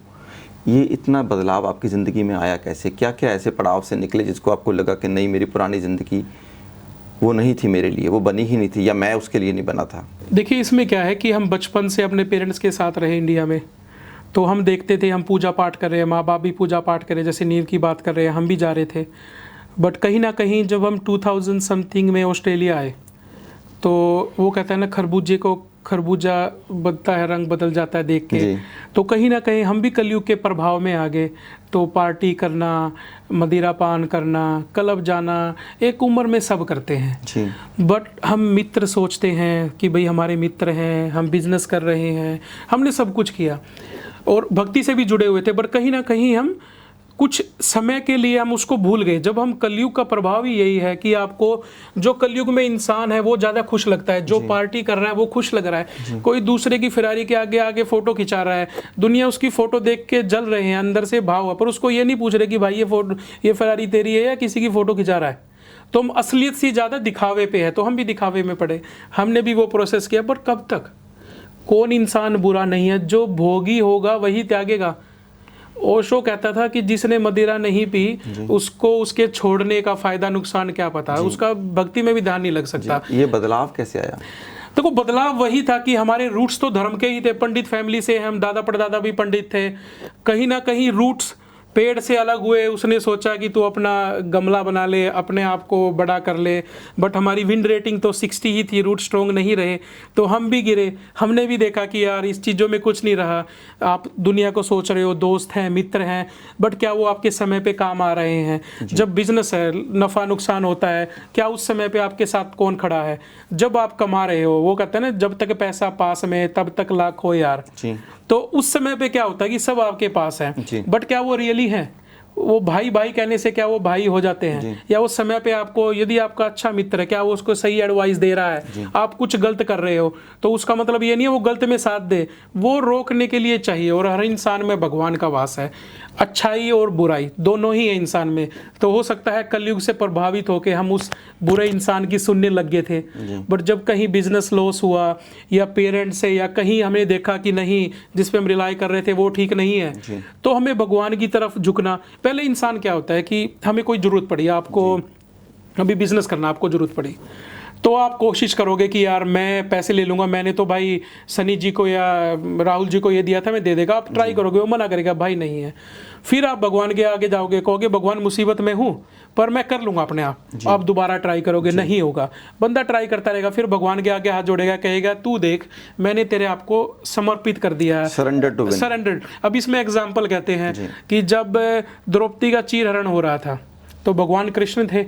ये इतना बदलाव आपकी ज़िंदगी में आया कैसे? क्या क्या ऐसे पड़ाव से निकले जिसको आपको लगा कि नहीं, मेरी पुरानी ज़िंदगी वो नहीं थी मेरे लिए, वो बनी ही नहीं थी, या मैं उसके लिए नहीं बना था? देखिए, इसमें क्या है कि हम बचपन से अपने पेरेंट्स के साथ रहे इंडिया में, तो हम देखते थे, हम पूजा पाठ कर रहे हैं, माँ बाप भी पूजा पाठ कर रहे हैं, जैसे नीव की बात कर रहे हैं, हम भी जा रहे थे। बट कहीं ना कहीं जब हम 2000 समथिंग में ऑस्ट्रेलिया आए, तो वो कहता है ना, खरबूजे को खरबूजा बनता है, रंग बदल जाता है देख के। तो कहीं ना कहीं हम भी कलयुग के प्रभाव में आ गए। तो पार्टी करना, मदिरा पान करना, क्लब जाना, एक उम्र में सब करते हैं। बट हम मित्र सोचते हैं कि भाई हमारे मित्र हैं, हम बिजनेस कर रहे हैं, हमने सब कुछ किया और भक्ति से भी जुड़े हुए थे। बट कहीं ना कहीं हम कुछ समय के लिए हम उसको भूल गए। जब हम कलयुग का प्रभाव ही यही है कि आपको जो कलयुग में इंसान है वो ज़्यादा खुश लगता है, जो पार्टी कर रहा है वो खुश लग रहा है। कोई दूसरे की फिरारी के आगे आगे फ़ोटो खिंचा रहा है, दुनिया उसकी फ़ोटो देख के जल रहे हैं, अंदर से भाव है, पर उसको ये नहीं पूछ रहे कि भाई ये फिरारी तेरी है या किसी की फ़ोटो खिंचा रहा है। तो हम असलियत से ज़्यादा दिखावे पे है, तो हम भी दिखावे में पड़े। हमने भी वो प्रोसेस किया, पर कब तक? कौन इंसान बुरा नहीं है, जो भोगी होगा वही त्यागेगा। ओशो कहता था कि जिसने मदिरा नहीं पी उसको उसके छोड़ने का फायदा नुकसान क्या पता, उसका भक्ति में भी ध्यान नहीं लग सकता। ये बदलाव कैसे आया? देखो, बदलाव वही था कि हमारे रूट्स तो धर्म के ही थे, पंडित फैमिली से हम, दादा परदादा भी पंडित थे। कहीं ना कहीं रूट्स पेड़ से अलग हुए, उसने सोचा कि तू अपना गमला बना ले, अपने आप को बड़ा कर ले, बट हमारी विंड रेटिंग तो 60 ही थी, रूट स्ट्रॉन्ग नहीं रहे, तो हम भी गिरे। हमने भी देखा कि यार इस चीज़ों में कुछ नहीं रहा। आप दुनिया को सोच रहे हो, दोस्त हैं, मित्र हैं, बट क्या वो आपके समय पे काम आ रहे हैं? जब बिजनेस है, नफ़ा नुकसान होता है, क्या उस समय पे आपके साथ कौन खड़ा है? जब आप कमा रहे हो, वो कहते हैं ना, जब तक पैसा पास में तब तक लाख हो यार। तो उस समय पे क्या होता है कि सब आपके पास है, बट क्या वो रियली है? वो भाई भाई कहने से क्या वो भाई हो जाते हैं? या उस समय पे आपको, यदि आपका अच्छा मित्र है, क्या वो उसको सही एडवाइस दे रहा है? आप कुछ गलत कर रहे हो तो उसका मतलब ये नहीं है वो गलत में साथ दे, वो रोकने के लिए चाहिए। और हर इंसान में भगवान का वास है, अच्छाई और बुराई दोनों ही है इंसान में। तो हो सकता है कलयुग से प्रभावित होकर हम उस बुरे इंसान की सुनने लग गए थे, बट जब कहीं बिजनेस लॉस हुआ या पेरेंट्स से या कहीं हमने देखा कि नहीं, जिस पे हम रिलाई कर रहे थे वो ठीक नहीं है, तो हमें भगवान की तरफ झुकना। पहले इंसान क्या होता है कि हमें कोई ज़रूरत पड़ी, आपको अभी बिजनेस करना, आपको ज़रूरत पड़ी, तो आप कोशिश करोगे कि यार मैं पैसे ले लूँगा, मैंने तो भाई सनी जी को या राहुल जी को ये दिया था, मैं दे देगा। आप ट्राई करोगे, वो मना करेगा, भाई नहीं है। फिर आप भगवान के आगे जाओगे, कहोगे भगवान मुसीबत में हूँ पर मैं कर लूँगा अपने आप दोबारा ट्राई करोगे, नहीं होगा। बंदा ट्राई करता रहेगा, फिर भगवान के आगे हाथ जोड़ेगा, कहेगा तू देख मैंने तेरे आप को समर्पित कर दिया है, सरेंडर। अब इसमें एग्जाम्पल कहते हैं कि जब द्रौपदी का चीरहरण हो रहा था तो भगवान कृष्ण थे,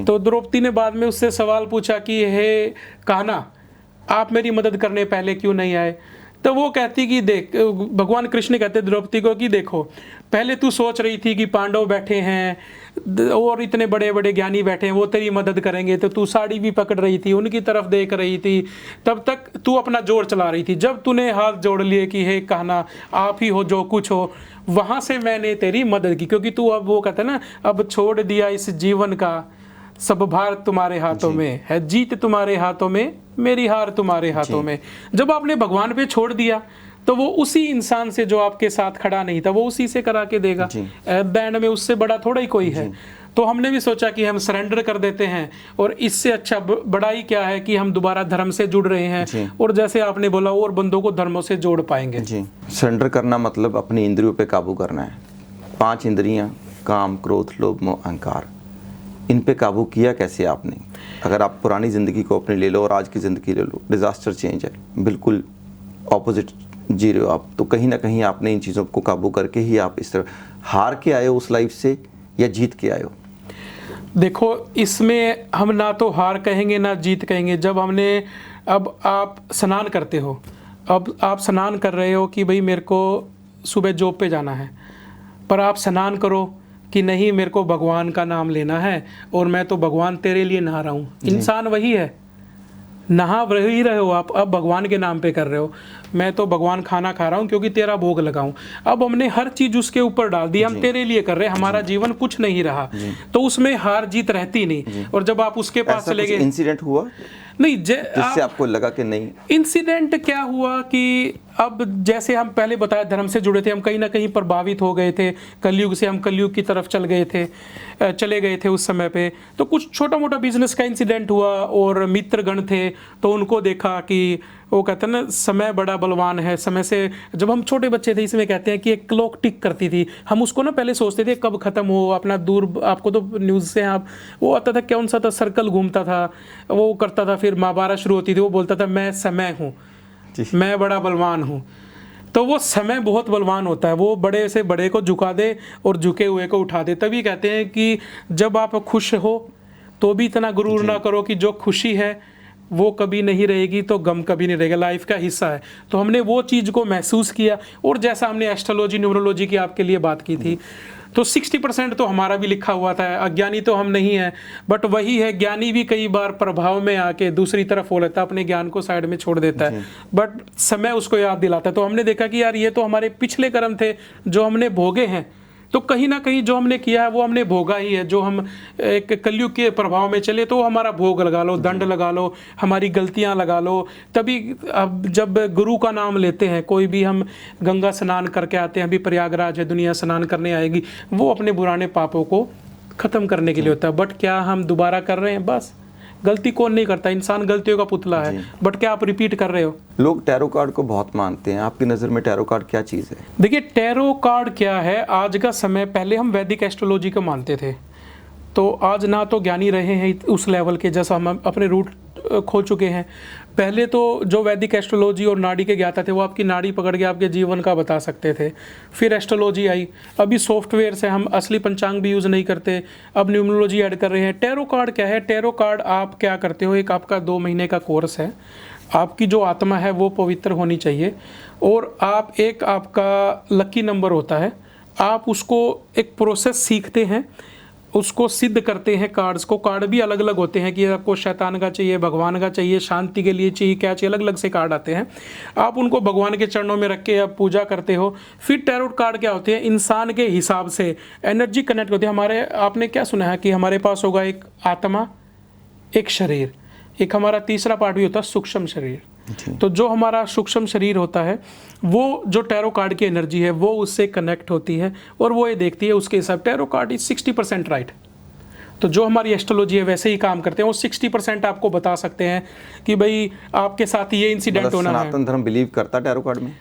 तो द्रौपदी ने बाद में उससे सवाल पूछा कि हे कान्हा, आप मेरी मदद करने पहले क्यों नहीं आए? तो वो कहती कि देख, भगवान कृष्ण कहते द्रौपदी को कि देखो, पहले तू सोच रही थी कि पांडव बैठे हैं और इतने बड़े बड़े ज्ञानी बैठे हैं, वो तेरी मदद करेंगे, तो तू साड़ी भी पकड़ रही थी, उनकी तरफ देख रही थी, तब तक तू अपना जोर चला रही थी। जब तूने हाथ जोड़ लिए कि हे कान्हा, आप ही हो जो कुछ हो, वहाँ से मैंने तेरी मदद की, क्योंकि तू अब, वो कहता है ना, अब छोड़ दिया इस जीवन का सब भार तुम्हारे हाथों में है, जीत तुम्हारे हाथों में, मेरी हार तुम्हारे हाथों में। जब आपने भगवान पे छोड़ दिया तो वो उसी इंसान से जो आपके साथ खड़ा नहीं था, वो उसी से करा के देगा। एट द एंड में उससे बड़ा थोड़ा ही कोई है। तो हमने भी सोचा कि हम सरेंडर कर देते हैं, और इससे अच्छा बड़ाई क्या है कि हम दोबारा धर्म से जुड़ रहे हैं, और जैसे आपने बोला और बंदों को धर्मों से जोड़ पाएंगे। सरेंडर करना मतलब अपनी इंद्रियों पे काबू करना है। 5 इंद्रियां, काम, क्रोध, लोभ, मोह, अहंकार, इन पे काबू किया कैसे आपने? अगर आप पुरानी ज़िंदगी को अपने ले लो और आज की ज़िंदगी ले लो, डिज़ास्टर चेंज है, बिल्कुल ऑपोजिट जी रहे हो आप। तो कहीं ना कहीं आपने इन चीज़ों को काबू करके ही आप इस तरह हार के आए हो उस लाइफ से, या जीत के आए हो? देखो, इसमें हम ना तो हार कहेंगे ना जीत कहेंगे। जब हमने, अब आप स्नान करते हो, अब आप स्नान कर रहे हो कि भाई मेरे को सुबह जॉब पे जाना है, पर आप स्नान करो कि नहीं मेरे को भगवान का नाम लेना है और मैं तो भगवान तेरे लिए नहा रहा हूँ। इंसान वही है, नहा वही रहे हो आप, अब भगवान के नाम पे कर रहे हो। मैं तो भगवान खाना खा रहा हूँ क्योंकि तेरा भोग लगाऊं। अब हमने हर चीज उसके ऊपर डाल दी, हम तेरे लिए कर रहे हैं, हमारा जीवन कुछ नहीं रहा, तो उसमें हार जीत रहती नहीं। और जब आप उसके पास चले गए, इंसिडेंट हुआ नहीं जिससे आपको लगा कि नहीं? इंसिडेंट क्या हुआ कि अब जैसे हम पहले बताया धर्म से जुड़े थे, हम कहीं ना कहीं प्रभावित हो गए थे कलयुग से, हम कलयुग की तरफ चले गए थे उस समय पे। तो कुछ छोटा मोटा बिजनेस का इंसिडेंट हुआ, और मित्र गण थे तो उनको देखा कि वो कहते हैं ना, समय बड़ा बलवान है। समय से जब हम छोटे बच्चे थे, इसमें कहते हैं कि एक क्लॉक टिक करती थी, हम उसको ना पहले सोचते थे कब खत्म हो, अपना दूर, आपको तो न्यूज़ से आप वो आता था, कौन सा था, सर्कल घूमता था, वो करता था, फिर महाभारत शुरू होती थी, वो बोलता था मैं समय हूँ, मैं बड़ा बलवान हूँ। तो वो समय बहुत बलवान होता है, वो बड़े से बड़े को झुका दे और झुके हुए को उठा दे। तभी कहते हैं कि जब आप खुश हो तो भी इतना गुरूर ना करो कि जो खुशी है वो कभी नहीं रहेगी तो गम कभी नहीं रहेगा, लाइफ का हिस्सा है। तो हमने वो चीज़ को महसूस किया, और जैसा हमने एस्ट्रोलॉजी न्यूमरोलॉजी की आपके लिए बात की थी, तो 60% तो हमारा भी लिखा हुआ था। अज्ञानी तो हम नहीं हैं, बट वही है, ज्ञानी भी कई बार प्रभाव में आके दूसरी तरफ हो लेता है, अपने ज्ञान को साइड में छोड़ देता है, बट समय उसको याद दिलाता है। तो हमने देखा कि यार ये तो हमारे पिछले कर्म थे जो हमने भोगे हैं, तो कहीं ना कहीं जो हमने किया है वो हमने भोगा ही है। जो हम एक कलयुग के प्रभाव में चले तो हमारा भोग लगा लो, दंड लगा लो, हमारी गलतियां लगा लो। तभी अब जब गुरु का नाम लेते हैं, कोई भी हम गंगा स्नान करके आते हैं, अभी प्रयागराज है, दुनिया स्नान करने आएगी, वो अपने पुराने पापों को ख़त्म करने के लिए होता है। बट क्या हम दोबारा कर रहे हैं? बस गलती कौन नहीं करता, इंसान गलतियों का पुतला है, बट क्या आप रिपीट कर रहे हो? लोग टैरो कार्ड को बहुत मानते हैं, आपकी नज़र में टैरो कार्ड क्या चीज़ है? देखिए टैरो कार्ड क्या है, आज का समय, पहले हम वैदिक एस्ट्रोलॉजी को मानते थे, तो आज ना तो ज्ञानी रहे हैं उस लेवल के, जैसा हम अपने रूट खो चुके हैं। पहले तो जो वैदिक एस्ट्रोलॉजी और नाड़ी के ज्ञाता थे वो आपकी नाड़ी पकड़ के आपके जीवन का बता सकते थे। फिर एस्ट्रोलॉजी आई, अभी सॉफ्टवेयर से हम असली पंचांग भी यूज़ नहीं करते, अब न्यूमरोलॉजी ऐड कर रहे हैं। टैरो कार्ड क्या है? टैरो कार्ड आप क्या करते हो, एक आपका 2 महीने का कोर्स है, आपकी जो आत्मा है वो पवित्र होनी चाहिए, और आपका लकी नंबर होता है, आप उसको एक प्रोसेस सीखते हैं, उसको सिद्ध करते हैं। कार्ड्स को, कार्ड भी अलग अलग होते हैं कि आपको शैतान का चाहिए, भगवान का चाहिए, शांति के लिए चाहिए, क्या चाहिए, अलग अलग से कार्ड आते हैं। आप उनको भगवान के चरणों में रख के आप पूजा करते हो। फिर टैरोट कार्ड क्या होते हैं? इंसान के हिसाब से एनर्जी कनेक्ट होती है। हमारे, आपने क्या सुना है कि हमारे पास होगा एक आत्मा, एक शरीर, एक हमारा तीसरा पार्ट भी होता है सूक्ष्म शरीर। तो जो हमारा सूक्ष्म शरीर होता है वो जो टैरो कार्ड की एनर्जी है वो उससे कनेक्ट होती है और वो ये देखती है उसके हिसाब। Tarot card is 60% right. तो जो हमारी एस्ट्रोलॉजी है वैसे ही काम करते हैं, वो 60% आपको बता सकते हैं कि भाई आपके साथ ये इंसिडेंट होना है। सनातन धर्म बिलीव करता है टैरो कार्ड में?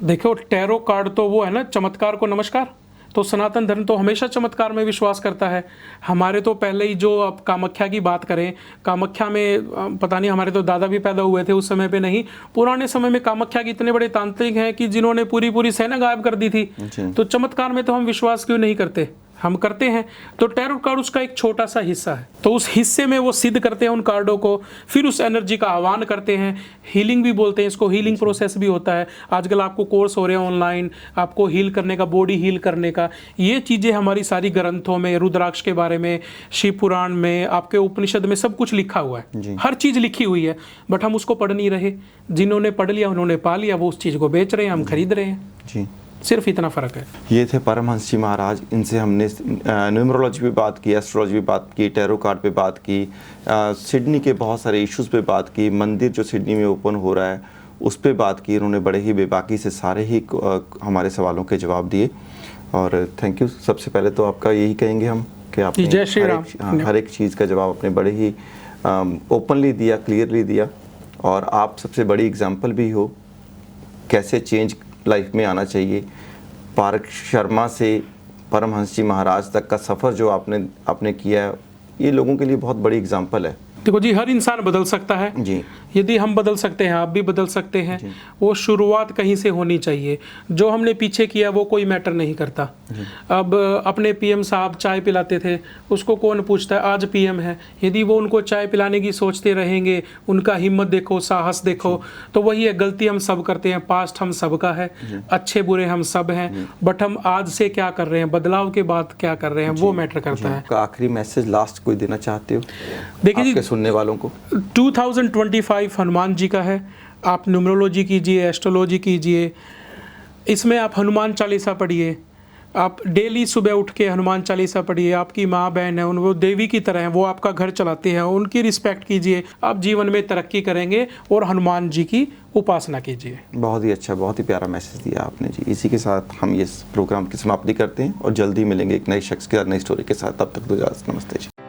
देखो टैरो कार्ड तो वो है ना, चमत्कार को नमस्कार। तो सनातन धर्म तो हमेशा चमत्कार में विश्वास करता है। हमारे तो पहले ही, जो अब कामाख्या की बात करें, कामाख्या में पता नहीं, हमारे तो दादा भी पैदा हुए थे उस समय पे नहीं, पुराने समय में कामाख्या के इतने बड़े तांत्रिक हैं कि जिन्होंने पूरी पूरी सेना गायब कर दी थी। तो चमत्कार में तो हम विश्वास क्यों नहीं करते? हम करते हैं। तो टैरो कार्ड उसका एक छोटा सा हिस्सा है, तो उस हिस्से में वो सिद्ध करते हैं उन कार्डों को, फिर उस एनर्जी का आह्वान करते हैं। हीलिंग भी बोलते हैं इसको, हीलिंग प्रोसेस भी होता है। आजकल आपको कोर्स हो रहे हैं ऑनलाइन, आपको हील करने का, बॉडी हील करने का। ये चीज़ें हमारी सारी ग्रंथों में, रुद्राक्ष के बारे में, शिव पुराण में, आपके उपनिषद में सब कुछ लिखा हुआ है, हर चीज़ लिखी हुई है, बट हम उसको पढ़ नहीं रहे। जिन्होंने पढ़ लिया उन्होंने पा लिया, वो उस चीज़ को बेच रहे हैं, हम खरीद रहे हैं जी। सिर्फ इतना फ़र्क है। ये थे परमहंस जी महाराज। इनसे हमने न्यूमरोलॉजी पे बात की, एस्ट्रोलॉजी पे बात की, टैरो कार्ड पे बात की, सिडनी के बहुत सारे इश्यूज़ पे बात की, मंदिर जो सिडनी में ओपन हो रहा है उस पे बात की। उन्होंने बड़े ही बेबाकी से सारे ही हमारे सवालों के जवाब दिए, और थैंक यू। सबसे पहले तो आपका यही कहेंगे हम कि आपने जय श्री राम हर एक चीज़ का जवाब अपने बड़े ही ओपनली दिया, क्लियरली दिया, और आप सबसे बड़ी एग्जाम्पल भी हो कैसे चेंज लाइफ में आना चाहिए। पारक शर्मा से परमहंस जी महाराज तक का सफ़र जो आपने किया है, ये लोगों के लिए बहुत बड़ी एग्जाम्पल है। देखो जी, हर इंसान बदल सकता है जी। यदि हम बदल सकते हैं, आप भी बदल सकते हैं। वो शुरुआत कहीं से होनी चाहिए। जो हमने पीछे किया वो कोई मैटर नहीं करता। अब अपने पीएम साहब चाय पिलाते थे, उसको कौन पूछता है? आज पीएम है। यदि वो उनको चाय पिलाने की सोचते रहेंगे, उनका हिम्मत देखो, साहस देखो, तो वही है। गलती हम सब करते हैं, पास्ट हम सबका है, अच्छे बुरे हम सब हैं, बट हम आज से क्या कर रहे हैं, बदलाव के बाद क्या कर रहे हैं, वो मैटर करता है। आखिरी मैसेज लास्ट कोई देना चाहते हो देखिए जी, सुनने वालों को? 2025 हनुमान जी का है। आप न्यूमरोलॉजी कीजिए, एस्ट्रोलॉजी कीजिए, इसमें आप हनुमान चालीसा पढ़िए। आप डेली सुबह उठ के हनुमान चालीसा पढ़िए। आपकी माँ बहन है, उन वो देवी की तरह हैं, वो आपका घर चलाते हैं, उनकी रिस्पेक्ट कीजिए। आप जीवन में तरक्की करेंगे, और हनुमान जी की उपासना कीजिए। बहुत ही अच्छा, बहुत ही प्यारा मैसेज दिया आपने जी। इसी के साथ हम इस प्रोग्राम की समाप्ति करते हैं और जल्दी मिलेंगे एक नए शख्स के साथ, नई स्टोरी के साथ। तब तक तो इजाज़त, नमस्ते जी।